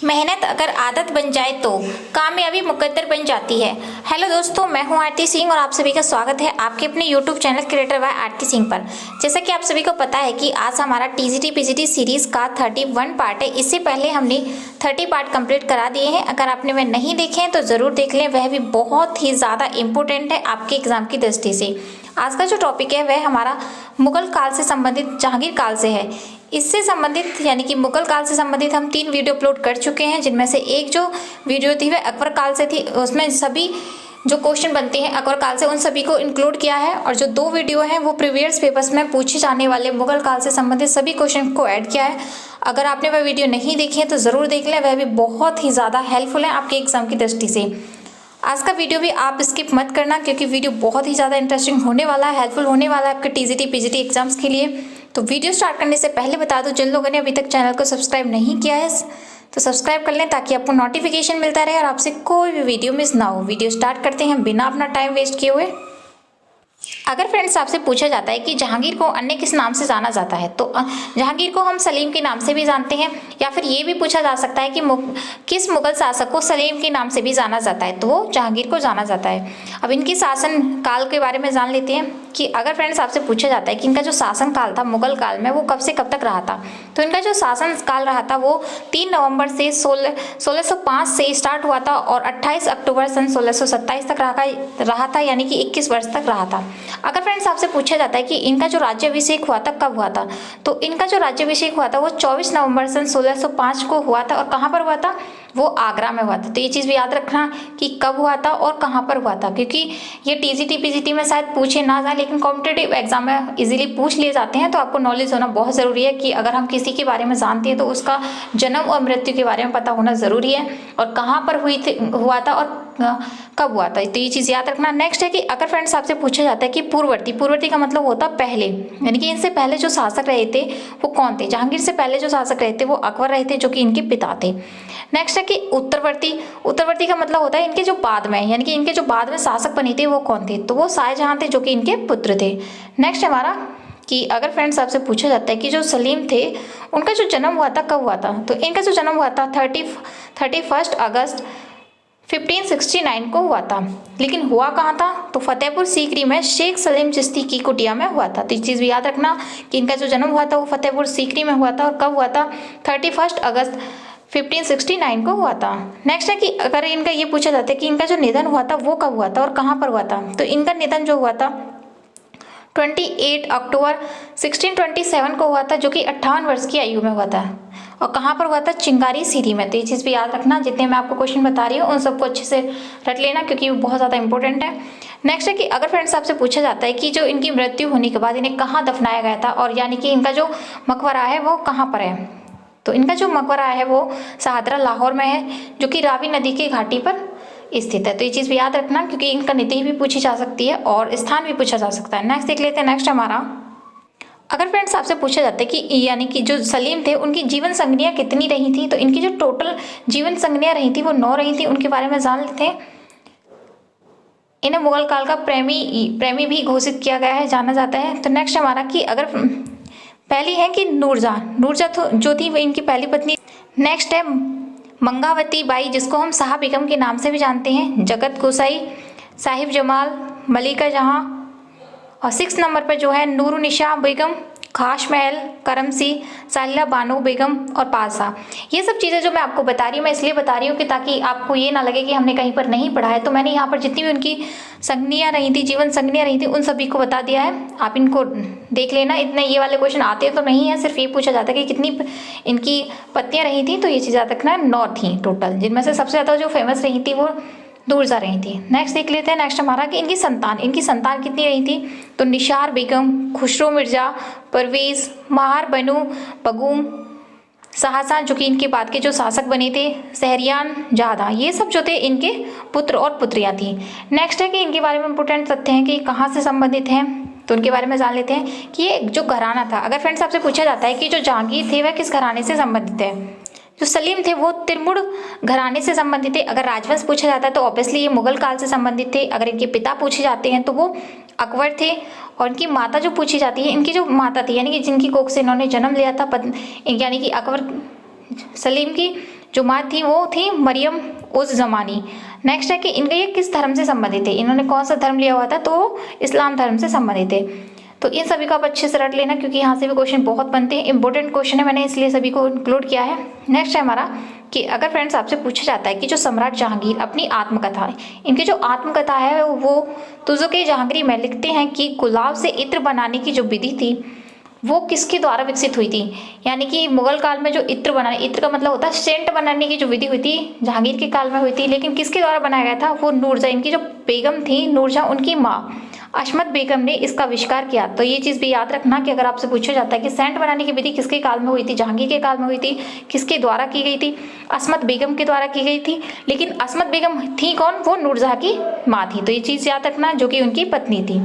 मेहनत अगर आदत बन जाए तो कामयाबी मुकद्दर बन जाती है। हेलो दोस्तों, मैं हूं आरती सिंह और आप सभी का स्वागत है आपके अपने यूट्यूब चैनल क्रिएटर बाय आरती सिंह पर। जैसा कि आप सभी को पता है कि आज हमारा टीजीटी पीजीटी सीरीज का 31 पार्ट है। इससे पहले हमने 30 पार्ट कंप्लीट करा दिए हैं। अगर आपने वह नहीं देखे हैं तो ज़रूर देख लें, वह भी बहुत ही ज़्यादा इंपॉर्टेंट है आपके एग्जाम की दृष्टि से। आज का जो टॉपिक है वह हमारा मुगल काल से संबंधित जहांगीर काल से है। इससे संबंधित यानी कि मुगल काल से संबंधित हम 3 वीडियो अपलोड कर चुके हैं, जिनमें से एक जो वीडियो थी वह अकबर काल से थी। उसमें सभी जो क्वेश्चन बनते हैं अकबर काल से उन सभी को इंक्लूड किया है, और जो 2 वीडियो हैं वो प्रीवियस पेपर्स में पूछे जाने वाले मुगल काल से संबंधित सभी क्वेश्चन को ऐड किया है। अगर आपने वह वीडियो नहीं देखी है तो ज़रूर देख लें, वह भी बहुत ही ज़्यादा हेल्पफुल है आपके एग्जाम की दृष्टि से। आज का वीडियो भी आप स्किप मत करना, क्योंकि वीडियो बहुत ही ज़्यादा इंटरेस्टिंग होने वाला है, हेल्पफुल होने वाला है आपके टीजीटी पीजीटी एग्जाम्स के लिए। तो वीडियो स्टार्ट करने से पहले बता दूं, जिन लोगों ने अभी तक चैनल को सब्सक्राइब नहीं किया है तो सब्सक्राइब कर लें, ताकि आपको नोटिफिकेशन मिलता रहे और आपसे कोई भी वीडियो मिस ना हो। वीडियो स्टार्ट करते हैं बिना अपना टाइम वेस्ट किए हुए। अगर फ्रेंड्स आपसे पूछा जाता है कि जहांगीर को अन्य किस नाम से जाना जाता है, तो जहांगीर को हम सलीम के नाम से भी जानते हैं, या फिर ये भी पूछा जा सकता है कि किस मुगल शासक को सलीम के नाम से भी जाना जाता है, तो वो जहांगीर को जाना जाता है। अब इनकी शासन काल के बारे में जान लेते हैं कि अगर फ्रेंड्स आपसे पूछा जाता है कि इनका जो शासन काल था मुगल काल में वो कब से कब तक रहा था, तो इनका जो शासन काल रहा था वो 3 नवंबर से 1605 से स्टार्ट हुआ था और 28 अक्टूबर सन 1627 तक रहा था, यानी कि 21 वर्ष तक रहा था। अगर फ्रेंड्स आपसे पूछा जाता है कि इनका जो राज्याभिषेक हुआ था कब हुआ था, तो इनका जो राज्याभिषेक हुआ था वो 24 नवंबर सन 1605 को हुआ था, और कहाँ पर हुआ था, वो आगरा में हुआ था। तो ये चीज़ भी याद रखना कि कब हुआ था और कहाँ पर हुआ था, क्योंकि ये टीजीटी पीजीटी में शायद पूछे ना जाए, लेकिन कॉम्पिटेटिव एग्जाम में इजीली पूछ लिए जाते हैं। तो आपको नॉलेज होना बहुत ज़रूरी है कि अगर हम किसी के बारे में जानते हैं तो उसका जन्म और मृत्यु के बारे में पता होना ज़रूरी है, और कहाँ पर हुआ था और कब हुआ था। तो ये चीज़ याद रखना। नेक्स्ट है कि अगर फ्रेंड्स आपसे पूछा जाता है कि पूर्ववर्ती का मतलब होता है पहले, यानी कि इनसे पहले जो शासक रहे थे वो कौन थे। जहांगीर से पहले जो शासक रहे थे वो अकबर रहे थे, जो कि इनके पिता थे। नेक्स्ट है कि उत्तरवर्ती का मतलब होता है इनके जो बाद में, यानी कि इनके जो बाद में शासक बने थे वो कौन थे, तो वो शाहजहां थे, जो कि इनके पुत्र थे। नेक्स्ट हमारा कि अगर फ्रेंड्स आपसे पूछा जाता है कि जो सलीम थे उनका जो जन्म हुआ था कब हुआ था, तो इनका जो जन्म हुआ था 31 अगस्त 1569 को हुआ था। लेकिन हुआ कहाँ था, तो फतेहपुर सीकरी में शेख सलीम चिश्ती की कुटिया में हुआ था। तो इस चीज़ भी याद रखना कि इनका जो जन्म हुआ था वो फतेहपुर सीकरी में हुआ था, और कब हुआ था, 31 अगस्त 1569 को हुआ था। नेक्स्ट है कि अगर इनका ये पूछा जाता है कि इनका जो निधन हुआ था वो कब हुआ था और कहाँ पर हुआ था, तो इनका निधन जो हुआ था 28 अक्टूबर 1627 को हुआ था, जो कि 58 वर्ष की आयु में हुआ था, और कहाँ पर हुआ था, चिंगारी सीरी में। तो ये चीज़ भी याद रखना, जितने मैं आपको क्वेश्चन बता रही हूँ उन सबको अच्छे से रट लेना, क्योंकि वो बहुत ज़्यादा इंपॉर्टेंट है। नेक्स्ट है कि अगर फ्रेंड्स आपसे पूछा जाता है कि जो इनकी मृत्यु होने के बाद इन्हें कहाँ दफनाया गया था, और यानी कि इनका जो मकबरा है वो कहाँ पर है, तो इनका जो मकबरा है वो शाहदरा लाहौर में है, जो कि रावी नदी की घाटी पर स्थित है। तो ये चीज़ भी याद रखना, क्योंकि इनका नीति भी पूछी जा सकती है और स्थान भी पूछा जा सकता है। नेक्स्ट देख लेते हैं। नेक्स्ट हमारा अगर फ्रेंड्स आपसे पूछा जाता है कि यानी कि जो सलीम थे उनकी जीवन संज्ञा कितनी रही थी, तो इनकी जो टोटल जीवन संज्ञा रही थी वो 9 रही थी। उनके बारे में जान लेते हैं। इन्हें मुगल काल का प्रेमी भी घोषित किया गया है, जाना जाता है। तो नेक्स्ट हमारा कि अगर पहली है कि नूरजहाँ जो थी वो इनकी पहली पत्नी। नेक्स्ट है मंगावती बाई, जिसको हम शाह बेगम के नाम से भी जानते हैं, जगत गोसाई, साहिब जमाल, मलिका जहाँ, और 6 नंबर पर जो है नूरुनिशा बेगम, खास महल, करमसी, साहिला बानो बेगम और पासा। ये सब चीज़ें जो मैं आपको बता रही हूँ, मैं इसलिए बता रही हूँ कि ताकि आपको ये ना लगे कि हमने कहीं पर नहीं पढ़ा है। तो मैंने यहाँ पर जितनी भी उनकी संज्ञा रही थी, जीवन संज्ञा रही थी, उन सभी को बता दिया है। आप इनको देख लेना। इतने ये वाले क्वेश्चन आते तो नहीं है, सिर्फ ये पूछा जाता है कि कितनी इनकी पत्नियाँ रही थी, तो ये चीज़ याद रखना 9 थी टोटल, जिनमें से सबसे ज़्यादा जो फेमस रही थी वो नूरजहाँ रही थी। नेक्स्ट देख लेते हैं। नेक्स्ट हमारा कि इनकी संतान कितनी रही थी, तो निशार बेगम, खुसरो मिर्जा, परवेज, महार बनू बगूम, शाहजहां, जो कि इनके बाद के जो शासक बने थे, शहरियान, जहां, ये सब जो थे इनके पुत्र और पुत्रियां थी। नेक्स्ट है कि इनके बारे में इंपोर्टेंट तथ्य हैं कि कहाँ से संबंधित हैं, तो उनके बारे में जान लेते हैं कि ये जो घराना था। अगर फ्रेंड्स आपसे पूछा जाता है कि जो जहांगीर थे वह किस घराने से संबंधित है, जो सलीम थे वो तिरमुर घराने से संबंधित थे। अगर राजवंश पूछा जाता है तो ऑब्वियसली ये मुगल काल से संबंधित थे। अगर इनके पिता पूछे जाते हैं तो वो अकबर थे, और इनकी माता जो पूछी जाती है, इनकी जो माता थी यानी कि जिनकी कोख से इन्होंने जन्म लिया था, यानी कि अकबर सलीम की जो माँ थी वो थी मरियम उज जमानी। नेक्स्ट है कि इनका ये किस धर्म से संबंधित थे, इन्होंने कौन सा धर्म लिया हुआ था, तो इस्लाम धर्म से संबंधित थे। तो इन सभी को आप अच्छे से रट लेना क्योंकि यहाँ से भी क्वेश्चन बहुत बनते हैं, इंपॉर्टेंट क्वेश्चन है, मैंने इसलिए सभी को इंक्लूड किया है। नेक्स्ट है हमारा कि अगर फ्रेंड्स आपसे पूछा जाता है कि जो सम्राट जहांगीर अपनी आत्मकथा है, इनकी जो आत्मकथा है वो तुज़ुक-ए जहांगीरी में लिखते हैं कि गुलाब से इत्र बनाने की जो विधि थी वो किसके द्वारा विकसित हुई थी। यानी कि मुगल काल में जो इत्र बनाने, इत्र का मतलब होता है सेंट बनाने की जो विधि हुई थी जहांगीर के काल में हुई थी, लेकिन किसके द्वारा बनाया गया था, वो नूरजहाँ, इनकी जो बेगम थी नूरजहाँ, उनकी माँ अशमत बेगम ने इसका आविष्कार किया। तो ये चीज़ भी याद रखना कि अगर आपसे पूछा जाता है कि सेंट बनाने की विधि किसके काल में हुई थी, जहांगीर के काल में हुई थी, किसके द्वारा की गई थी, अशमत बेगम के द्वारा की गई थी। लेकिन अशमत बेगम थी कौन, वो नूरजहाँ की माँ थी। तो ये चीज़ याद रखना, जो कि उनकी पत्नी थी।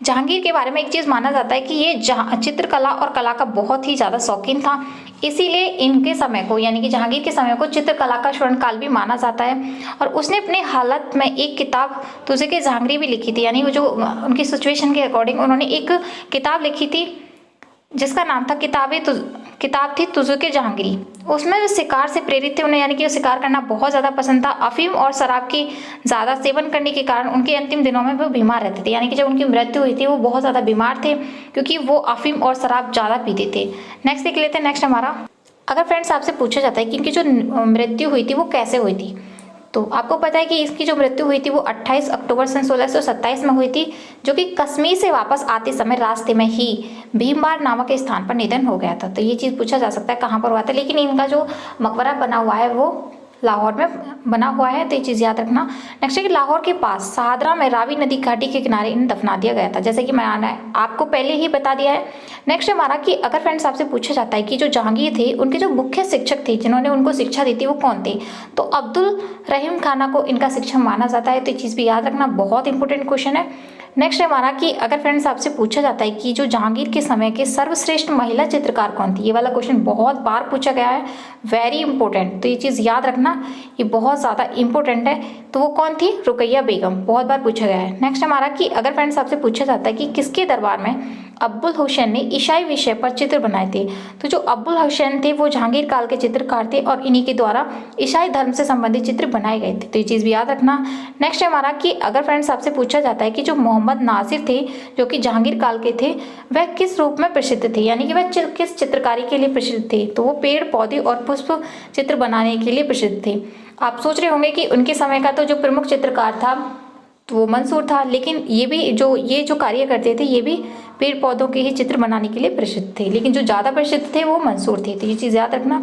जहांगीर के बारे में एक चीज़ माना जाता है कि ये चित्रकला और कला का बहुत ही ज़्यादा शौकीन था, इसीलिए इनके समय को यानी कि जहांगीर के समय को चित्रकला का स्वर्ण काल भी माना जाता है। और उसने अपने हालत में एक किताब तुज़ुक-ए जहांगीरी भी लिखी थी, यानी वो जो उनकी सिचुएशन के अकॉर्डिंग उन्होंने एक किताब लिखी थी जिसका नाम था किताब थी तुज़ुक-ए जहांगीरी। उसमें वो शिकार से प्रेरित थे, उन्हें यानी कि वो शिकार करना बहुत ज़्यादा पसंद था। अफीम और शराब की ज़्यादा सेवन करने के कारण उनके अंतिम दिनों में वो बीमार रहते थे, यानी कि जब उनकी मृत्यु हुई थी वो बहुत ज़्यादा बीमार थे क्योंकि वो अफीम और शराब ज़्यादा पीते थे। नेक्स्ट देख लेते हैं। नेक्स्ट हमारा, अगर फ्रेंड्स आपसे पूछा जाता है कि इनकी जो मृत्यु हुई थी वो कैसे हुई थी, तो आपको पता है कि इसकी जो मृत्यु हुई थी वो 28 अक्टूबर सन 1627 में हुई थी, जो कि कश्मीर से वापस आते समय रास्ते में ही भीमबार नामक स्थान पर निधन हो गया था। तो ये चीज़ पूछा जा सकता है कहाँ पर हुआ था, लेकिन इनका जो मकबरा बना हुआ है वो लाहौर में बना हुआ है, तो ये चीज़ याद रखना। नेक्स्ट है कि लाहौर के पास सादरा में रावी नदी घाटी के किनारे इन्हें दफना दिया गया था, जैसे कि मैंने आपको पहले ही बता दिया है। नेक्स्ट हमारा कि अगर फ्रेंड्स आपसे पूछा जाता है कि जो जहांगीर थे उनके जो मुख्य शिक्षक थे जिन्होंने उनको शिक्षा दी थी वो कौन थे, तो अब्दुल रहीम खाना को इनका शिक्षक माना जाता है। तो ये चीज़ भी याद रखना, बहुत इंपॉर्टेंट क्वेश्चन है। नेक्स्ट हमारा कि अगर फ्रेंड्स आपसे पूछा जाता है कि जो जहांगीर के समय के सर्वश्रेष्ठ महिला चित्रकार कौन थी, ये वाला क्वेश्चन बहुत बार पूछा गया है, वेरी इंपॉर्टेंट, तो ये चीज़ याद रखना, ये बहुत ज़्यादा इंपॉर्टेंट है। तो वो कौन थी, रुकैया बेगम, बहुत बार पूछा गया है। नेक्स्ट हमारा कि अगर फ्रेंड्स आपसे पूछा जाता है कि किसके दरबार में अब्बुल हुसैन ने ईसाई विषय पर चित्र बनाए थे, तो जो अब्बुल हुसैन थे वो जहांगीर काल के चित्रकार थे और इन्हीं के द्वारा ईसाई धर्म से संबंधित चित्र बनाए गए थे। तो ये चीज़ भी याद रखना। नेक्स्ट हमारा कि अगर फ्रेंड्स आपसे पूछा जाता है कि जो मोहम्मद नासिर थे जो कि जहांगीर काल के थे, वह किस रूप में प्रसिद्ध थे, यानी कि वह किस चित्रकारी के लिए प्रसिद्ध थे, तो वो पेड़ पौधे और पुष्प चित्र बनाने के लिए प्रसिद्ध थे। आप सोच रहे होंगे कि उनके समय का तो जो प्रमुख चित्रकार था तो वो मंसूर था, लेकिन ये जो कार्य करते थे ये भी पेड़ पौधों के ही चित्र बनाने के लिए प्रसिद्ध थे, लेकिन जो ज़्यादा प्रसिद्ध थे वो मंसूर थे। तो ये चीज़ याद रखना।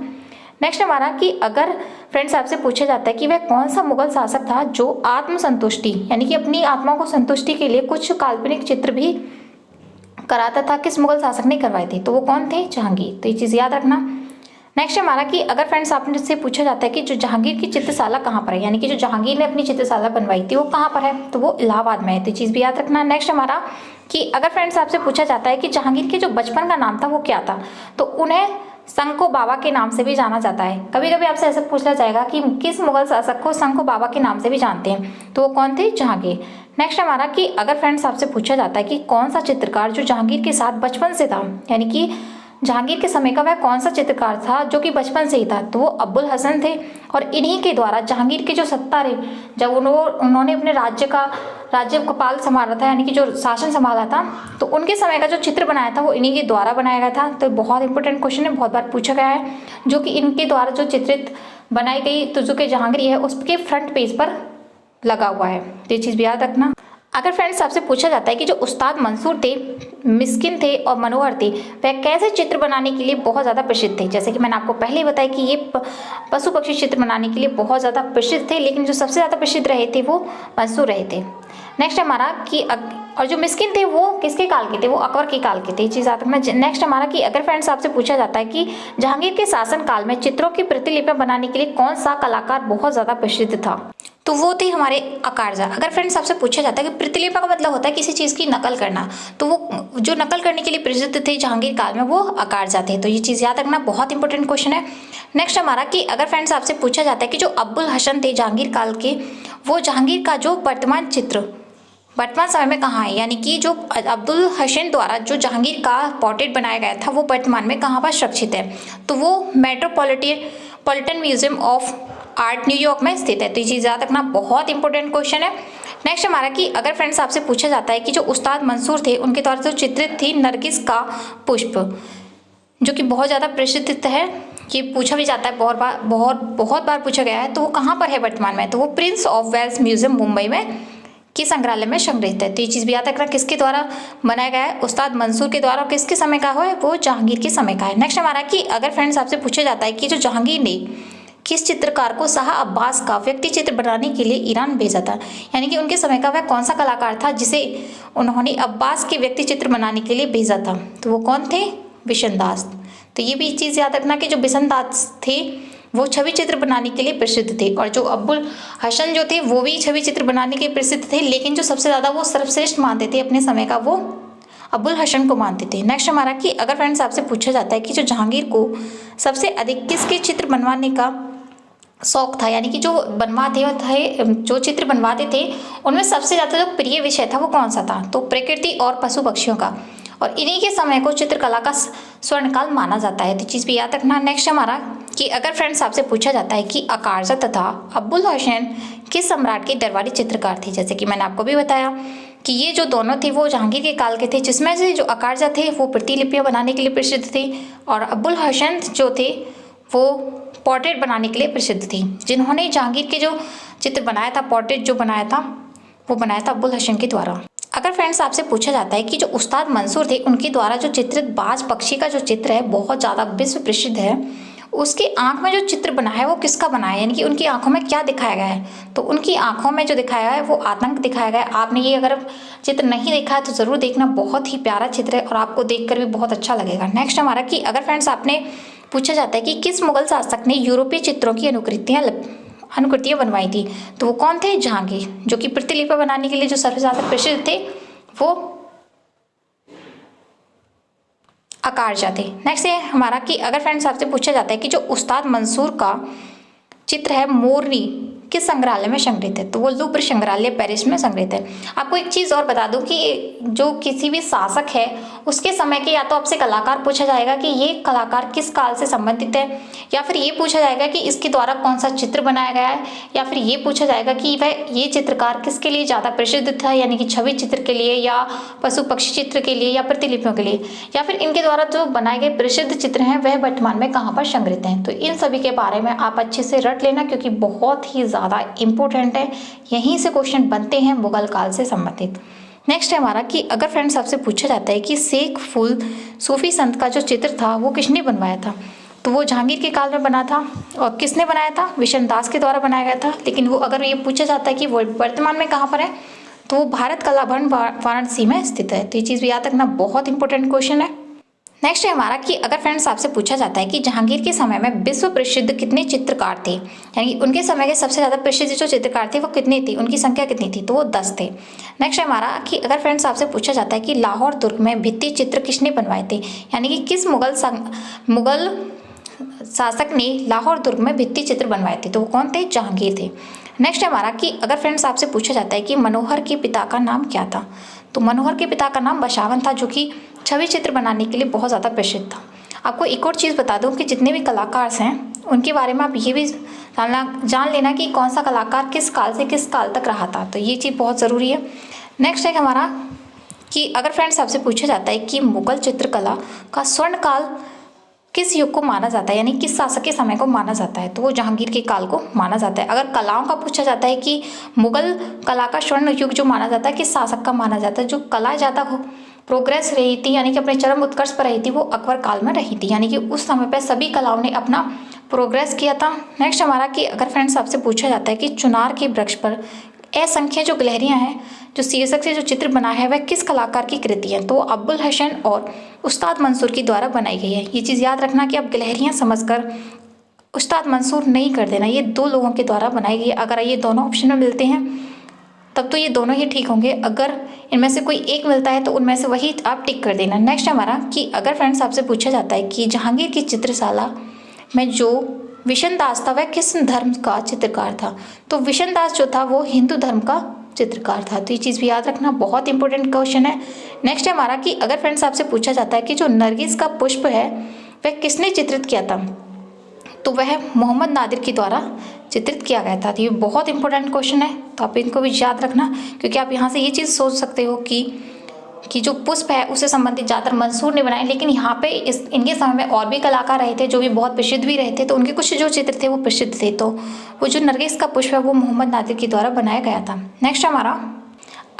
नेक्स्ट हमारा कि अगर फ्रेंड्स आपसे पूछा जाता है कि वह कौन सा मुगल शासक था जो आत्मसंतुष्टि यानी कि अपनी आत्मा को संतुष्टि के लिए कुछ काल्पनिक चित्र भी कराता था, किस मुगल शासक ने करवाए थे, तो वो कौन थे, जहांगीर। तो ये चीज़ याद रखना। नेक्स्ट हमारा कि अगर फ्रेंड्स आपसे पूछा जाता है कि जो जहांगीर की चित्रशाला कहाँ पर है, यानी कि जो जहांगीर ने अपनी चित्रशाला बनवाई थी वो कहाँ पर है, तो वो इलाहाबाद में है। तो चीज़ भी याद रखना। नेक्स्ट हमारा कि अगर फ्रेंड्स आपसे पूछा जाता है कि जहांगीर के जो बचपन का नाम था वो क्या था, तो उन्हें शंको बाबा के नाम से भी जाना जाता है। कभी कभी आपसे ऐसा पूछा जाएगा कि किस मुगल शासक को शंको बाबा के नाम से भी जानते हैं, तो वो कौन थे, जहांगीर। नेक्स्ट हमारा कि अगर फ्रेंड्स आपसे पूछा जाता है कि कौन सा चित्रकार जो जहांगीर के साथ बचपन से था, यानी कि जहांगीर के समय का वह कौन सा चित्रकार था जो कि बचपन से ही था, तो वो अब्बुल हसन थे। और इन्हीं के द्वारा जहांगीर के जो सत्ता रहे, जब उन्होंने अपने राज्य कपाल संभाला था, यानी कि जो शासन संभाला था, तो उनके समय का जो चित्र बनाया था वो इन्हीं के द्वारा बनाया गया था। तो बहुत इंपॉर्टेंट क्वेश्चन है, बहुत बार पूछा गया है, जो कि इनके द्वारा जो चित्रित बनाई गई तुज़ुक-ए जहांगीरी है उसके फ्रंट पेज पर लगा हुआ है। तो ये चीज़ भी याद रखना। अगर फ्रेंड्स आपसे पूछा जाता है कि जो उस्ताद मंसूर थे, मिस्किन थे और मनोहर थे, वह कैसे चित्र बनाने के लिए बहुत ज़्यादा प्रसिद्ध थे, जैसे कि मैंने आपको पहले ही बताया कि ये पशु पक्षी चित्र बनाने के लिए बहुत ज़्यादा प्रसिद्ध थे, लेकिन जो सबसे ज़्यादा प्रसिद्ध रहे थे वो मंसूर रहे थे। नेक्स्ट हमारा कि और जो मिस्किन थे वो किसके काल के थे, वो अकबर के काल के थे, ये चीज़ याद रखना। नेक्स्ट हमारा कि अगर फ्रेंड्स आपसे पूछा जाता है कि जहांगीर के शासन काल में चित्रों की प्रतिलिपियां बनाने के लिए कौन सा कलाकार बहुत ज़्यादा प्रसिद्ध था, तो वो थे हमारे अकारजा। अगर फ्रेंड्स आपसे पूछा जाता है कि प्रतिलिपि का मतलब होता है किसी चीज़ की नकल करना, तो वो जो नकल करने के लिए प्रसिद्ध थे जहांगीर काल में वो अकारजा थे। तो ये चीज़ याद रखना, बहुत इंपॉर्टेंट क्वेश्चन है। नेक्स्ट हमारा कि अगर फ्रेंड्स आपसे पूछा जाता है कि जो अब्बुल हसन थे जहांगीर काल के, वो जहांगीर का जो वर्तमान चित्र वर्तमान समय में कहाँ है, यानी कि जो अब्दुल हसन द्वारा जो जहांगीर का पोर्ट्रेट बनाया गया था वो वर्तमान में कहाँ पर सुरक्षित है, तो वो metropolitan museum of art New York में स्थित है। तो ये चीज़ याद रखना, बहुत इंपॉर्टेंट क्वेश्चन है। नेक्स्ट हमारा कि अगर फ्रेंड्स आपसे पूछा जाता है कि जो उस्ताद मंसूर थे उनके द्वारा जो चित्रित थी नरगिस का पुष्प, जो कि बहुत ज़्यादा प्रसिद्ध है, ये पूछा भी जाता है, बहुत बार पूछा गया है, तो वो कहाँ पर है वर्तमान में? तो वो Prince of Wales Museum Mumbai में की संग्रहालय में संग्रहित है। तो ये चीज़ भी याद रखना, किसके द्वारा बनाया गया है? उस्ताद मंसूर के द्वारा। और किसके समय का है? वो जहांगीर के समय का है। नेक्स्ट हमारा कि अगर फ्रेंड्स आपसे पूछा जाता है कि जो जहांगीर ने किस चित्रकार को शाह अब्बास का व्यक्ति चित्र बनाने के लिए ईरान भेजा था, यानी कि उनके समय का वह कौन सा कलाकार था जिसे उन्होंने अब्बास के व्यक्ति चित्र बनाने के लिए भेजा था? तो वो कौन थे? बिशनदास। तो ये भी चीज़ याद रखना कि जो बिशनदास थे वो छवि चित्र बनाने के लिए प्रसिद्ध थे, और जो अब्बुल हसन जो थे वो भी छवि चित्र बनाने के लिए प्रसिद्ध थे, लेकिन जो सबसे ज़्यादा वो सर्वश्रेष्ठ मानते थे अपने समय का वो अब्बुल हसन को मानते थे। नेक्स्ट हमारा कि अगर फ्रेंड्स आपसे पूछा जाता है कि जो जहांगीर को सबसे अधिक किसके चित्र बनवाने का शौक था, यानी कि जो जो चित्र बनवाते थे उनमें सबसे ज़्यादा जो प्रिय विषय था वो कौन सा था? तो प्रकृति और पशु पक्षियों का, और इन्हीं के समय को चित्रकला का स्वर्णकाल माना जाता है। तो चीज़ भी याद रखना। नेक्स्ट हमारा कि अगर फ्रेंड्स आपसे पूछा जाता है कि अकारजा तथा अब्बुल हसन किस सम्राट के दरबारी चित्रकार थे, जैसे कि मैंने आपको भी बताया कि ये जो दोनों थे वो जहांगीर के काल के थे, जिसमें से जो अकारजा थे वो प्रतिलिपियाँ बनाने के लिए प्रसिद्ध थे, और अब्बुल हसन जो थे वो पोर्ट्रेट बनाने के लिए प्रसिद्ध थी। जिन्होंने जहांगीर के जो चित्र बनाया था, पोर्ट्रेट जो बनाया था, वो बनाया था अब्बुल हसन के द्वारा। अगर फ्रेंड्स आपसे पूछा जाता है कि जो उस्ताद मंसूर थे उनके द्वारा जो चित्रित बाज पक्षी का जो चित्र है बहुत ज़्यादा विश्व प्रसिद्ध है, उसकी आंख में जो चित्र बना है वो किसका बना है, यानी कि उनकी आंखों में क्या दिखाया गया है? तो उनकी आंखों में जो दिखाया है वो आतंक दिखाया गया है। आपने ये अगर चित्र नहीं देखा है तो ज़रूर देखना, बहुत ही प्यारा चित्र है और आपको देखकर भी बहुत अच्छा लगेगा। नेक्स्ट हमारा कि अगर फ्रेंड्स आपने पूछा जाता है कि किस मुगल शासक ने यूरोपीय चित्रों की अनुकृतियाँ बनवाई थी, तो वो कौन थे? जहांगीर। जो कि प्रतिलिपि बनाने के लिए जो सबसे ज़्यादा प्रसिद्ध थे वो अकारजा थे। नेक्स्ट है हमारा कि अगर फ्रेंड्स आपसे पूछा जाता है कि जो उस्ताद मंसूर का चित्र है मोरनी किस संग्रहालय में संग्रहित है, तो वो लूव्र संग्रहालय पेरिस में संग्रहित है। आपको एक चीज़ और बता दूं कि जो किसी भी शासक है उसके समय के या तो आपसे कलाकार पूछा जाएगा कि ये कलाकार किस काल से संबंधित है, या फिर ये पूछा जाएगा कि इसके द्वारा कौन सा चित्र बनाया गया है, या फिर ये पूछा जाएगा कि वह ये चित्रकार किसके लिए ज़्यादा प्रसिद्ध था, यानी कि छवि चित्र के लिए या पशु पक्षी चित्र के लिए या प्रतिलिपियों के लिए, या फिर इनके द्वारा जो बनाए गए प्रसिद्ध चित्र हैं वह वर्तमान में कहाँ पर संग्रहित हैं। तो इन सभी के बारे में आप अच्छे से रट लेना, क्योंकि बहुत ही ज़्यादा इंपॉर्टेंट है, यहीं से क्वेश्चन बनते हैं मुगल काल से संबंधित। नेक्स्ट है हमारा कि अगर फ्रेंड्स आपसे पूछा जाता है कि शेख फुल सूफी संत का जो चित्र था वो किसने बनवाया था, तो वो जहांगीर के काल में बना था। और किसने बनाया था? विशनदास के द्वारा बनाया गया था। लेकिन वो अगर ये पूछा जाता है कि वो वर्तमान में कहाँ पर है, तो वो भारत कला भवन वाराणसी में स्थित है। तो ये चीज़ भी याद रखना, बहुत इंपॉर्टेंट क्वेश्चन है। नेक्स्ट है हमारा कि अगर फ्रेंड्स आपसे पूछा जाता है कि जहांगीर के समय में विश्व प्रसिद्ध कितने चित्रकार थे, यानी उनके समय के सबसे ज़्यादा प्रसिद्ध जो चित्रकार थे वो कितने थे, उनकी संख्या कितनी थी, तो वो 10 थे। नेक्स्ट है हमारा कि अगर फ्रेंड्स आपसे पूछा जाता है कि लाहौर दुर्ग में भित्ति चित्र किसने बनवाए थे, यानी कि किस मुगल शासक ने लाहौर दुर्ग में भित्ति चित्र बनवाए थे, तो वो कौन थे? जहांगीर थे। नेक्स्ट है हमारा कि अगर फ्रेंड्स आपसे पूछा जाता है कि मनोहर के पिता का नाम क्या था, तो मनोहर के पिता का नाम बसावन था, जो कि छवि चित्र बनाने के लिए बहुत ज़्यादा प्रसिद्ध था। आपको एक और चीज़ बता दूं कि जितने भी कलाकार हैं उनके बारे में आप ये भी जान लेना कि कौन सा कलाकार किस काल से किस काल तक रहा था, तो ये चीज़ बहुत ज़रूरी है। नेक्स्ट है हमारा कि अगर फ्रेंड्स आपसे पूछा जाता है कि मुगल चित्रकला का स्वर्ण काल किस युग को माना जाता है, यानी किस शासक के समय को माना जाता है, तो वो जहांगीर के काल को माना जाता है। अगर कलाओं का पूछा जाता है कि मुगल कला का स्वर्ण युग जो माना जाता है किस शासक का माना जाता है, जो कला ज़्यादा प्रोग्रेस रही थी, यानी कि अपने चरम उत्कर्ष पर रही थी, वो अकबर काल में रही थी, यानी कि उस समय पर सभी कलाओं ने अपना प्रोग्रेस किया था। नेक्स्ट हमारा कि अगर फ्रेंड्स आपसे पूछा जाता है कि चुनार के वृक्ष पर असंख्य जो गिलहरियाँ हैं जो शीर्षक से जो चित्र बना है वह किस कलाकार की कृति है, तो अब्बुल हसन और उस्ताद मंसूर के द्वारा बनाई गई है। ये चीज़ याद रखना कि आप गिलहरियाँ समझकर उस्ताद मंसूर नहीं कर देना, ये 2 लोगों के द्वारा बनाई गई है। अगर ये दोनों ऑप्शन में मिलते हैं तब तो ये दोनों ही ठीक होंगे, अगर इनमें से कोई एक मिलता है तो उनमें से वही आप टिक कर देना। नेक्स्ट हमारा कि अगर फ्रेंड्स आपसे पूछा जाता है कि जहांगीर की चित्रशाला में जो विशनदास था वह किस धर्म का चित्रकार था, तो विशनदास जो था वो हिंदू धर्म का चित्रकार था। तो ये चीज़ भी याद रखना, बहुत इंपॉर्टेंट क्वेश्चन है। नेक्स्ट है हमारा कि अगर फ्रेंड्स आपसे पूछा जाता है कि जो नरगिस का पुष्प है वह किसने चित्रित किया था, तो वह मोहम्मद नादिर के द्वारा चित्रित किया गया था। तो ये बहुत इंपॉर्टेंट क्वेश्चन है, तो आप इनको भी याद रखना, क्योंकि आप यहाँ से ये चीज़ सोच सकते हो कि जो पुष्प है उससे संबंधित ज़्यादातर मंसूर ने बनाए, लेकिन यहाँ पे इनके समय में और भी कलाकार रहे थे जो भी बहुत प्रसिद्ध भी रहे थे, तो उनके कुछ जो चित्र थे वो प्रसिद्ध थे। तो वो जो नरगिस का पुष्प है वो मोहम्मद नादिर के द्वारा बनाया गया था। नेक्स्ट हमारा,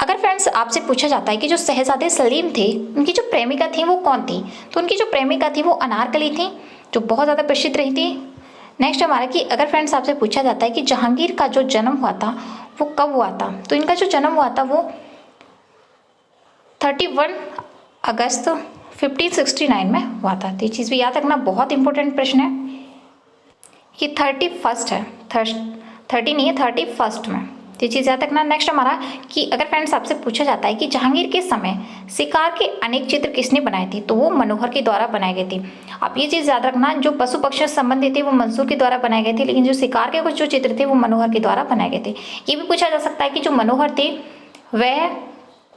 अगर फ्रेंड्स आपसे पूछा जाता है कि जो शहजादे सलीम थे उनकी जो प्रेमिका थी वो कौन थी, तो उनकी जो प्रेमिका थी वो अनारकली थी, जो बहुत ज़्यादा प्रसिद्ध रही थी। नेक्स्ट हमारा कि अगर फ्रेंड्स आपसे पूछा जाता है कि जहांगीर का जो जन्म हुआ था वो कब हुआ था, तो इनका जो जन्म हुआ था वो 31 अगस्त 1569 में हुआ था। तो ये चीज़ भी याद रखना, बहुत इंपॉर्टेंट प्रश्न है। ये 31 है, 30 नहीं है, 31 में, तो ये चीज़ याद रखना। नेक्स्ट हमारा कि अगर फ्रेंड्स आपसे पूछा जाता है कि जहांगीर के समय शिकार के अनेक चित्र किसने बनाए थे, तो वो मनोहर के द्वारा बनाए गए थे। आप ये चीज़ याद रखना, जो पशु पक्षियों से संबंधित थे वो मंसूर के द्वारा बनाए गए थे, लेकिन जो शिकार के कुछ जो चित्र थे वो मनोहर के द्वारा बनाए गए थे। ये भी पूछा जा सकता है कि जो मनोहर थे वह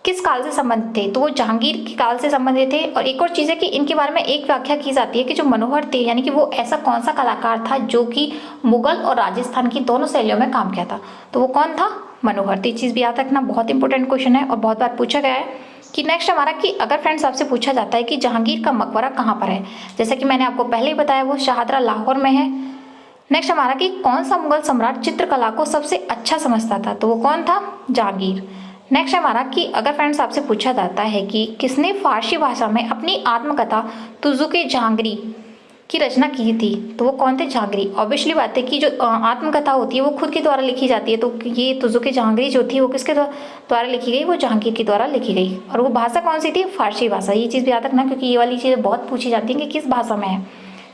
किस काल से संबंधित थे, तो वो जहांगीर के काल से संबंधित थे। और एक और चीज़ है कि इनके बारे में एक व्याख्या की जाती है कि जो मनोहर थे यानी कि वो ऐसा कौन सा कलाकार था जो कि मुगल और राजस्थान की दोनों शैलियों में काम किया था, तो वो कौन था, मनोहर। तो ये चीज़ भी याद रखना, बहुत इंपॉर्टेंट क्वेश्चन है और बहुत बार पूछा गया है। कि नेक्स्ट हमारा कि अगर फ्रेंड्स आपसे पूछा जाता है कि जहांगीर का मकबरा कहाँ पर है, जैसा कि मैंने आपको पहले ही बताया वो शाहदरा लाहौर में है। नेक्स्ट हमारा कि कौन सा मुगल सम्राट चित्रकला को सबसे अच्छा समझता था, तो वो कौन था, जहांगीर। नेक्स्ट हमारा कि अगर फ्रेंड्स आपसे पूछा जाता है कि किसने फारसी भाषा में अपनी आत्मकथा तुजुके जहांगीरी की रचना की थी, तो वो कौन थे, जहांगीरी। ऑब्वियसली बात है कि जो आत्मकथा होती है वो खुद के द्वारा लिखी जाती है, तो ये तुजुके जहांगीरी जो थी वो किसके द्वारा लिखी गई, वो जहांगीर के द्वारा लिखी गई। और वो भाषा कौन सी थी, फारसी भाषा। ये चीज़ भी याद रखना, क्योंकि ये वाली चीज़ें बहुत पूछी जाती हैं कि किस भाषा में है।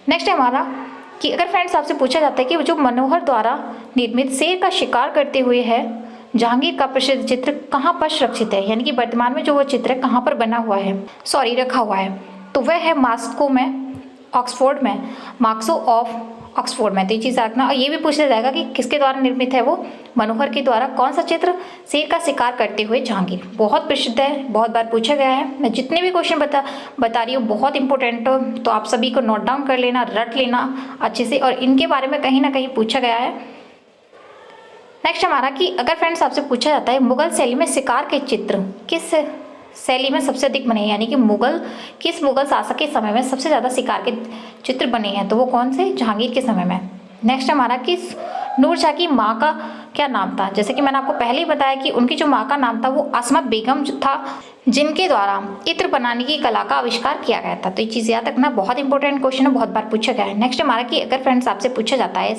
नेक्स्ट हमारा कि अगर फ्रेंड्स आपसे पूछा जाता है कि जो मनोहर द्वारा निर्मित शेर का शिकार करते हुए है जहांगीर का प्रसिद्ध चित्र कहाँ पर सुरक्षित है, यानी कि वर्तमान में जो वो चित्र है कहाँ पर बना हुआ है, रखा हुआ है, तो वह है मास्को में, ऑक्सफोर्ड में, मार्क्सो ऑफ ऑक्सफोर्ड में। तो ये चीज़ रखना। और ये भी पूछा जाएगा कि किसके द्वारा निर्मित है, वो मनोहर के द्वारा। कौन सा चित्र, शेर का शिकार करते हुए जहांगीर, बहुत प्रसिद्ध है, बहुत बार पूछा गया है। मैं जितने भी क्वेश्चन बता रही हूँ बहुत इंपॉर्टेंट, तो आप सभी को नोट डाउन कर लेना, रट लेना अच्छे से, और इनके बारे में कहीं ना कहीं पूछा गया है। नेक्स्ट हमारा कि अगर फ्रेंड्स आपसे पूछा जाता है मुगल शैली में शिकार के चित्र किस शैली में सबसे अधिक बने, यानी कि किस मुगल शासक के समय में सबसे ज़्यादा शिकार के चित्र बने हैं, तो वो कौन से, जहांगीर के समय में। नेक्स्ट हमारा कि नूरजहाँ की माँ का क्या नाम था, जैसे कि मैंने आपको पहले ही बताया कि उनकी जो माँ का नाम था वो असमत बेगम था, जिनके द्वारा इत्र बनाने की कला का आविष्कार किया गया था। तो ये चीज़ याद रखना, बहुत इंपॉर्टेंट क्वेश्चन है, बहुत बार पूछा गया है। नेक्स्ट हमारा कि अगर फ्रेंड्स आपसे पूछा जाता है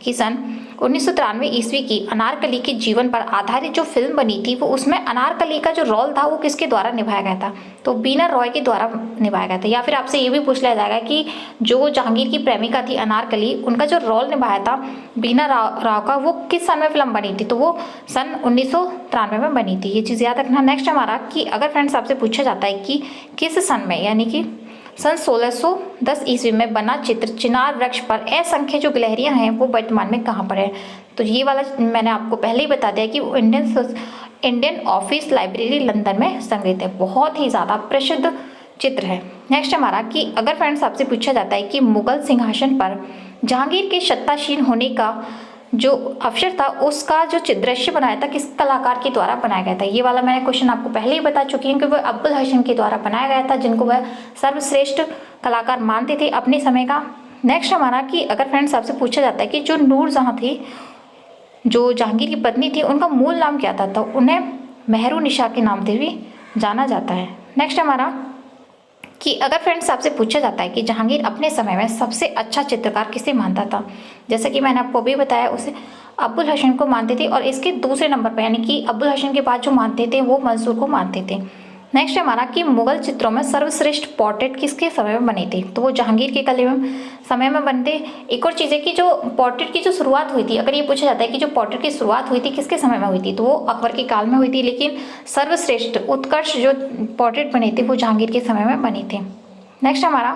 कि सन 1993 ईस्वी की अनारकली के जीवन पर आधारित जो फिल्म बनी थी वो उसमें अनारकली का जो रोल था वो किसके द्वारा निभाया गया था, तो बीना रॉय के द्वारा निभाया गया था। या फिर आपसे ये भी पूछ लिया जाएगा कि जो जहांगीर की प्रेमिका थी अनारकली, उनका जो रोल निभाया था बीना राव का, वो किस सन में फिल्म बनी थी, तो वो सन 1993 में बनी थी। ये चीज़ याद रखना। नेक्स्ट हमारा कि अगर फ्रेंड्स आपसे पूछा जाता है कि किस सन में, यानी कि सन 1610 ईस्वी में बना चित्र चिनार वृक्ष पर असंख्य जो गिलहरियां हैं वो वर्तमान में कहाँ पर है, तो ये वाला मैंने आपको पहले ही बता दिया कि वो इंडियन ऑफिस लाइब्रेरी लंदन में संग्रहित है। बहुत ही ज़्यादा प्रसिद्ध चित्र है। नेक्स्ट हमारा कि अगर फ्रेंड्स आपसे पूछा जाता है कि मुगल सिंहासन पर जहांगीर के सत्तासीन होने का जो अवसर था उसका जो दृश्य बनाया था किस कलाकार के द्वारा बनाया गया था, ये वाला मैंने क्वेश्चन आपको पहले ही बता चुकी हूँ कि वह अब्बुल हसन के द्वारा बनाया गया था, जिनको वह सर्वश्रेष्ठ कलाकार मानते थे अपने समय का। नेक्स्ट हमारा कि अगर फ्रेंड्स आपसे पूछा जाता है कि जो नूरजहाँ थी, जो जहांगीर की पत्नी थी, उनका मूल नाम क्या था, तो उन्हें मेहरुनिशा के नाम से भी जाना जाता है। नेक्स्ट हमारा कि अगर फ्रेंड्स आपसे पूछा जाता है कि जहांगीर अपने समय में सबसे अच्छा चित्रकार किसे मानता था, जैसा कि मैंने आपको भी बताया उसे अब्बुल हसन को मानते थे, और इसके दूसरे नंबर पर यानी कि अब्बुल हसन के बाद जो मानते थे वो मंसूर को मानते थे। नेक्स्ट हमारा कि मुगल चित्रों में सर्वश्रेष्ठ पोर्ट्रेट किसके समय में बने थे, तो वो जहांगीर के समय में बनते। एक और चीज़ है कि जो पोर्ट्रेट की जो शुरुआत हुई थी, अगर ये पूछा जाता है कि जो पोर्ट्रेट की शुरुआत हुई थी किसके समय में हुई थी, तो वो अकबर के काल में हुई थी, लेकिन सर्वश्रेष्ठ उत्कर्ष जो पोर्ट्रेट बने थे वो जहांगीर के समय में बने थे। नेक्स्ट हमारा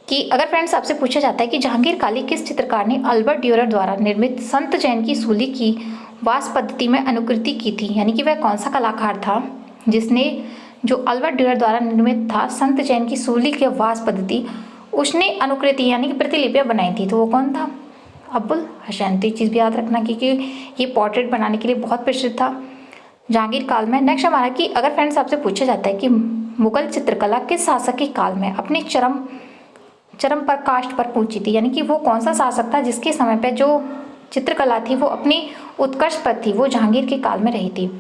कि अगर फ्रेंड्स आपसे पूछा जाता है कि जहांगीर काली किस चित्रकार ने अल्बर्ट ड्यूरर द्वारा निर्मित संत जैन की सूली की वास पद्धति में अनुकृति की थी, यानी कि वह कौन सा कलाकार था जिसने जो अल्बर्ट ड्यूरर द्वारा निर्मित था संत जैन की सूली के वास पद्धति, उसने अनुकृति यानी कि प्रतिलिपियां बनाई थी, तो वो कौन था, अब्बुल हसन। तो ये चीज़ भी याद रखना क्योंकि ये पोर्ट्रेट बनाने के लिए बहुत प्रसिद्ध था जहांगीर काल में। नेक्स्ट हमारा कि अगर फ्रेंड्स आपसे पूछा जाता है कि मुगल चित्रकला किस शासक के काल में अपने चरम प्रकाष्ठ पर पहुंची थी, यानी कि वो कौन सा शासक था जिसके समय पे जो चित्रकला थी वो अपनी उत्कर्ष पर थी, वो जहांगीर के काल में रही थी।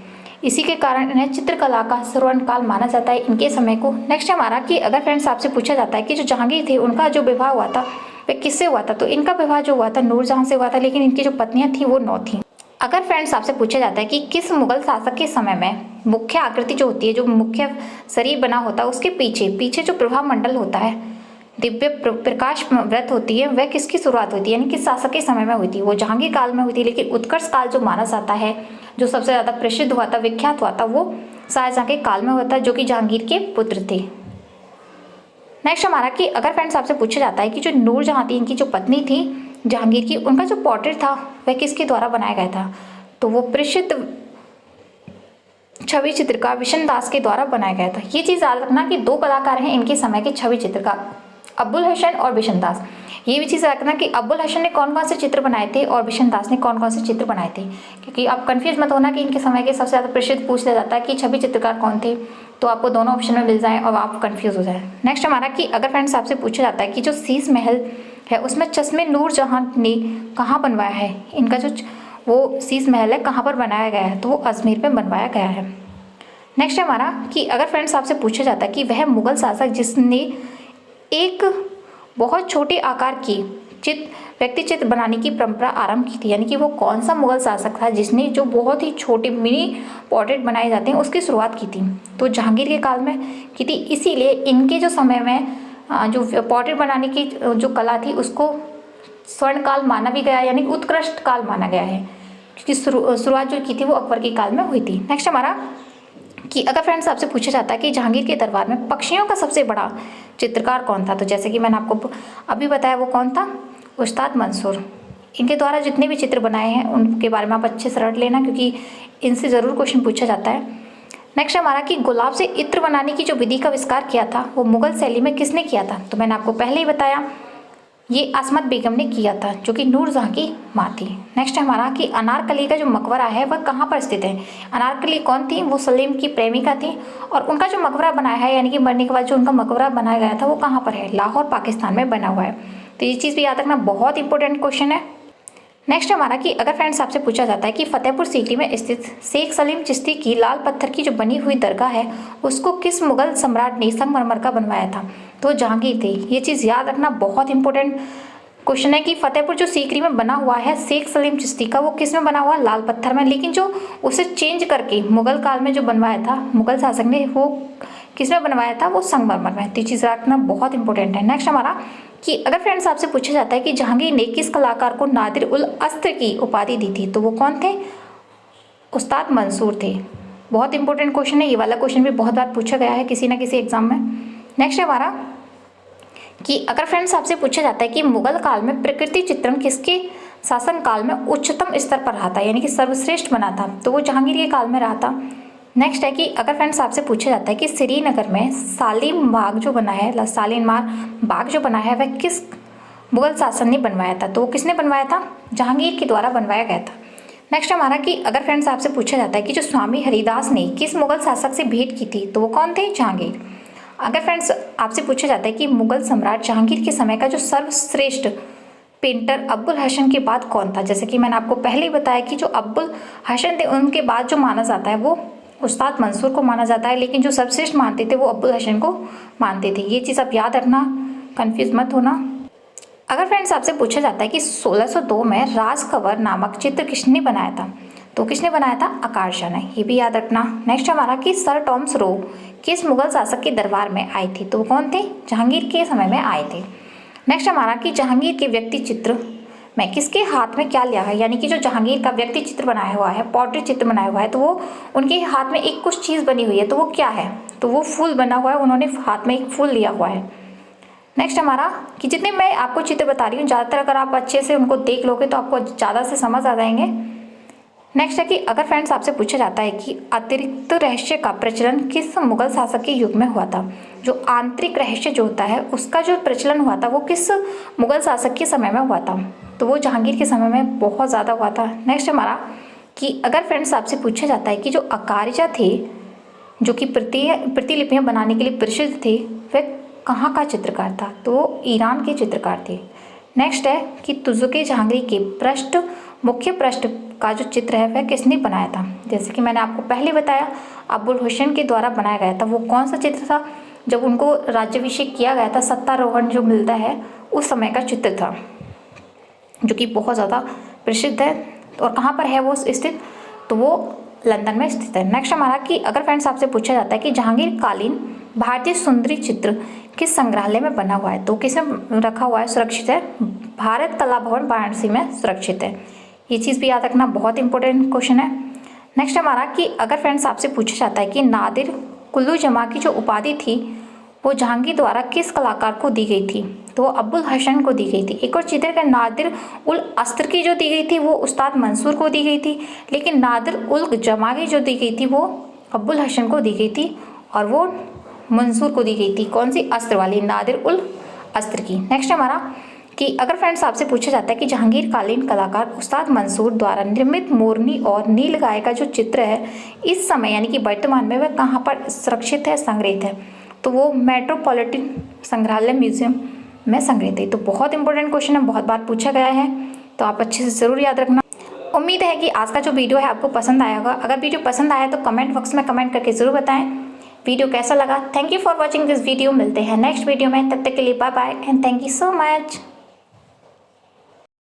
इसी के कारण इन्हें चित्रकला का स्वर्ण काल माना जाता है इनके समय को। नेक्स्ट हमारा कि अगर फ्रेंड्स आपसे पूछा जाता है कि जो जहांगीर थे उनका जो विवाह हुआ था वह किससे हुआ था, तो इनका विवाह जो हुआ था नूरजहां से हुआ था, लेकिन इनकी जो पत्नियां थी वो 9 थी। अगर फ्रेंड्स आपसे पूछा जाता है कि किस मुगल शासक के समय में मुख्य आकृति जो होती है, जो मुख्य शरीर बना होता है उसके पीछे जो प्रभा मंडल होता है, दिव्य प्रकाश व्रत होती है, वह किसकी शुरुआत होती है, यानी किस शासक के समय में हुई थी, वो जहांगीर काल में हुई थी। लेकिन उत्कर्ष काल जो माना जाता है, जो सबसे ज्यादा प्रसिद्ध हुआ था, विख्यात हुआ था, वो शाहजहां के काल में हुआ था, जो कि जहांगीर के पुत्र थे। नेक्स्ट हमारा कि अगर फ्रेंड्स आपसे पूछा जाता है कि जो नूरजहां थी, इनकी जो पत्नी थी जहांगीर की, उनका जो पोर्ट्रेट था वह किसके द्वारा बनाया गया था, तो वो प्रसिद्ध छवि चित्रकार विशन दास के द्वारा बनाया गया था। ये चीज याद रखना कि 2 कलाकार हैं इनके समय के छवि चित्रकार, अब्बुल हसन और विशन दास। ये भी चीज रखना कि अब्बुल हसन ने कौन कौन से चित्र बनाए थे और विशन दास ने कौन कौन से चित्र बनाए थे, क्योंकि आप कंफ्यूज मत होना कि इनके समय के सबसे ज्यादा प्रसिद्ध पूछ लिया जाता है कि छवि चित्रकार कौन थे, तो आपको दोनों ऑप्शन में मिल जाए और आप कंफ्यूज हो जाए। नेक्स्ट हमारा कि अगर फ्रेंड्स आपसे पूछा जाता है कि जो शीश महल है उसमें चश्मे नूरजहां ने कहाँ बनवाया है, इनका जो वो शीश महल है कहाँ पर बनाया गया है, तो वो अजमेर में बनवाया गया है। नेक्स्ट हमारा कि अगर फ्रेंड्स आपसे पूछा जाता है कि वह मुगल शासक जिसने एक बहुत छोटे आकार की व्यक्ति चित्र बनाने की परंपरा आरंभ की थी, यानी कि वो कौन सा मुगल शासक था जिसने जो बहुत ही छोटे मिनी पोर्ट्रेट बनाए जाते हैं उसकी शुरुआत की थी, तो जहांगीर के काल में की थी। इसीलिए इनके जो समय में जो पोर्ट्रेट बनाने की जो कला थी उसको स्वर्ण काल माना भी गया, यानी उत्कृष्ट काल माना गया है, क्योंकि शुरुआत जो की थी वो अकबर के काल में हुई थी। नेक्स्ट हमारा कि अगर फ्रेंड्स आपसे पूछा जाता है कि जहांगीर के दरबार में पक्षियों का सबसे बड़ा चित्रकार कौन था, तो जैसे कि मैंने आपको अभी बताया वो कौन था, उस्ताद मंसूर। इनके द्वारा जितने भी चित्र बनाए हैं उनके बारे में आप अच्छे से रट लेना, क्योंकि इनसे ज़रूर क्वेश्चन पूछा जाता है। नेक्स्ट हमारा कि गुलाब से इत्र बनाने की जो विधि का आविष्कार किया था वो मुगल शैली में किसने किया था, तो मैंने आपको पहले ही बताया ये असमत बेगम ने किया था, जो कि नूरजहां की माँ थी। नेक्स्ट हमारा कि अनारकली का जो मकबरा है वह कहाँ पर स्थित है। अनारकली कौन थी, वो सलीम की प्रेमिका थी, और उनका जो मकबरा बनाया है, यानी कि मरने के बाद जो उनका मकबरा बनाया गया था वो कहाँ पर है, लाहौर पाकिस्तान में बना हुआ है। तो ये चीज़ भी याद रखना, बहुत इंपॉर्टेंट क्वेश्चन है। नेक्स्ट हमारा कि अगर फ्रेंड्स आपसे पूछा जाता है कि फतेहपुर सीकरी में स्थित शेख सलीम चिश्ती की लाल पत्थर की जो बनी हुई दरगाह है उसको किस मुगल सम्राट ने संगमरमर का बनवाया था, तो जहांगीर थे। ये चीज़ याद रखना, बहुत इंपॉर्टेंट क्वेश्चन है कि फतेहपुर जो सीकरी में बना हुआ है शेख सलीम चिश्ती का, वो किस में बना हुआ है, लाल पत्थर में, लेकिन जो उसे चेंज करके मुगल काल में जो बनवाया था मुगल शासक ने, वो किस में बनवाया था, वो संगमरमर में। तो ये चीज़ रखना बहुत इंपॉर्टेंट है। नेक्स्ट हमारा कि अगर फ्रेंड्स आपसे पूछा जाता है कि जहांगीर ने किस कलाकार को नादिर उल अस्त्र की उपाधि दी थी, तो वो कौन थे, उस्ताद मंसूर थे। बहुत इंपॉर्टेंट क्वेश्चन है, ये वाला क्वेश्चन भी बहुत बार पूछा गया है किसी ना किसी एग्जाम में। नेक्स्ट हमारा कि अगर फ्रेंड्स आपसे पूछा जाता है कि मुगल काल में प्रकृति चित्रण किसके शासन काल में उच्चतम स्तर पर रहा था, यानी कि सर्वश्रेष्ठ बना था, तो वो जहांगीर के काल में रहा था। नेक्स्ट है कि अगर फ्रेंड्स आपसे पूछा जाता है कि श्रीनगर में सालिम बाग जो बना है, शालीमार बाग जो बना है, वह किस मुगल शासन ने बनवाया था, तो वो किसने बनवाया था, जहांगीर के द्वारा बनवाया गया था। नेक्स्ट हमारा कि अगर फ्रेंड्स आपसे पूछा जाता है कि जो स्वामी हरिदास ने किस मुगल शासक से भेंट की थी, तो वो कौन थे, जहांगीर। अगर फ्रेंड्स आपसे पूछा जाता है कि मुगल सम्राट जहांगीर के समय का जो सर्वश्रेष्ठ पेंटर अब्बुल हसन के बाद कौन था, जैसे कि मैंने आपको पहले ही बताया कि जो अब्बुल हसन थे उनके बाद जो माना जाता है वो उस्ताद मंसूर को माना जाता है, लेकिन जो सर्वश्रेष्ठ मानते थे वो अब्बुल हसन को मानते थे। ये चीज़ आप याद रखना, कंफ्यूज मत होना। अगर फ्रेंड्स आपसे पूछा जाता है कि 1602 में राज कंवर नामक चित्र किसने बनाया था, तो किसने बनाया था, आकार शाह ने। ये भी याद रखना। नेक्स्ट हमारा कि सर टॉमस रो किस मुगल शासक के दरबार में आए थे, तो वो कौन थे, जहांगीर के समय में आए थे। नेक्स्ट हमारा कि जहांगीर के व्यक्ति चित्र में किसके हाथ में क्या लिया है, यानी कि जो जहांगीर का व्यक्ति चित्र बनाया हुआ है, पोर्ट्रेट चित्र बनाया हुआ है, तो वो उनके हाथ में एक कुछ चीज़ बनी हुई है, तो वो क्या है, तो वो फूल बना हुआ है, उन्होंने हाथ में एक फूल लिया हुआ है। नेक्स्ट हमारा कि जितने मैं आपको चित्र बता रही हूँ ज़्यादातर अगर आप अच्छे से उनको देख लोगे तो आपको ज़्यादा से समझ आ जाएंगे। नेक्स्ट है कि अगर फ्रेंड्स आपसे पूछा जाता है कि अतिरिक्त रहस्य का प्रचलन किस मुगल शासक के युग में हुआ था, जो आंतरिक रहस्य जो होता है उसका जो प्रचलन हुआ था वो किस मुगल शासक के समय में हुआ था, तो वो जहांगीर के समय में बहुत ज़्यादा हुआ था। नेक्स्ट हमारा कि अगर फ्रेंड्स आपसे पूछा जाता है कि जो अकारिजा थे जो कि प्रतिलिपियाँ बनाने के लिए प्रसिद्ध थे वह कहाँ का चित्रकार था, तो वो ईरान के चित्रकार थे। नेक्स्ट है कि तुजुक-ए जहांगीर के मुख्य पृष्ठ का जो चित्र है वह किसने बनाया था, जैसे कि मैंने आपको पहले बताया अबुल हुसैन के द्वारा बनाया गया था। वो कौन सा चित्र था, जब उनको राज्याभिषेक किया गया था, सत्तारोहण जो मिलता है उस समय का चित्र था, जो कि बहुत ज़्यादा प्रसिद्ध है। और कहाँ पर है वो स्थित, तो वो लंदन में स्थित है। नेक्स्ट हमारा कि अगर फ्रेंड्स आपसे पूछा जाता है कि जहांगीर कालीन भारतीय सुंदरी चित्र किस संग्रहालय में बना हुआ है, तो किसमें रखा हुआ है, सुरक्षित है, भारत कला भवन वाराणसी में सुरक्षित है। ये चीज़ भी याद रखना, बहुत इंपॉर्टेंट क्वेश्चन है। नेक्स्ट हमारा कि अगर फ्रेंड्स आपसे पूछा जाता है कि नादिर कुल्लू जमा की जो उपाधि थी वो जहांगीर द्वारा किस कलाकार को दी गई थी, तो वो अब्बुल हसन को दी गई थी। एक और चित्रकार नादिर उल अस्त्र की जो दी गई थी वो उस्ताद मंसूर को दी गई थी, लेकिन नादिर उल जमा की जो दी गई थी वो अब्बुल हसन को दी गई थी और वो मंसूर को दी गई थी। कौन सी, अस्त्र वाली, नादिर उल अस्त्र की। नेक्स्ट हमारा कि अगर फ्रेंड्स आपसे पूछा जाता है कि जहांगीर कालीन कलाकार उस्ताद मंसूर द्वारा निर्मित मोरनी और नीलगाय का जो चित्र है इस समय यानी कि वर्तमान में वह कहाँ पर सुरक्षित है, संग्रहित है, तो वो मेट्रोपॉलिटन संग्रहालय म्यूजियम में संग्रहित है। तो बहुत इंपॉर्टेंट क्वेश्चन है, बहुत बार पूछा गया है, तो आप अच्छे से ज़रूर याद रखना। उम्मीद है कि आज का जो वीडियो है आपको पसंद आया होगा। अगर वीडियो पसंद आया तो कमेंट बॉक्स में कमेंट करके ज़रूर बताएं वीडियो कैसा लगा। Thank you for watching this video. मिलते हैं नेक्स्ट वीडियो में, तब तक के लिए bye bye and thank you so much.